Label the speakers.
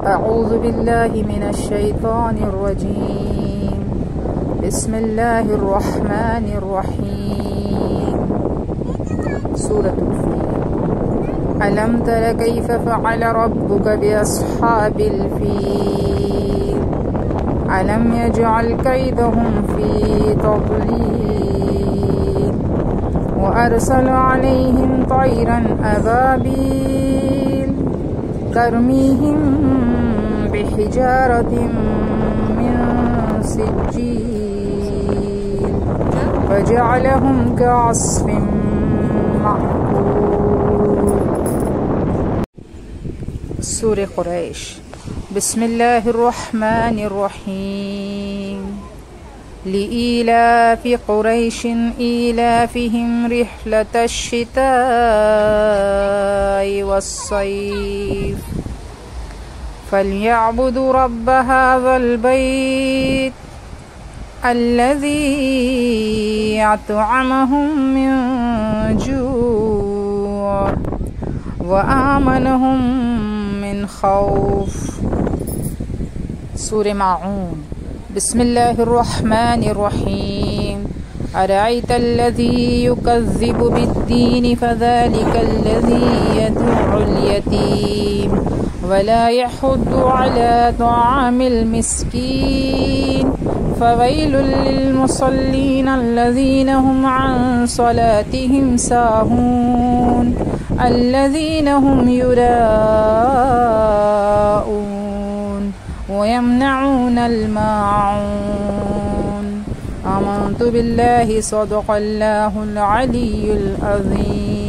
Speaker 1: أعوذ بالله من الشيطان الرجيم. بسم الله الرحمن الرحيم. سورة الفيل. ألم تر كيف فعل ربك بأصحاب الفيل؟ ألم يجعل كيدهم في تضليل وأرسل عليهم طيرا أبابيل ترميهم بحجارة من سجيل فجعلهم كعصف مأكول. سورة قريش. بسم الله الرحمن الرحيم. لإيلاف قريش إيلافهم رحلة الشتاء والصيف فليعبدوا رب هذا البيت الذي أطعمهم من جوع وآمنهم من خوف. سورة ماعون. بسم الله الرحمن الرحيم. أرأيت الذي يكذب بالدين فذلك الذي يدعو اليتيم ولا يحض على طعام المسكين فويل للمصلين الذين هم عن صلاتهم ساهون الذين هم يراءون ويمنعون الماعون. آمنت بالله صدق الله العلي العظيم.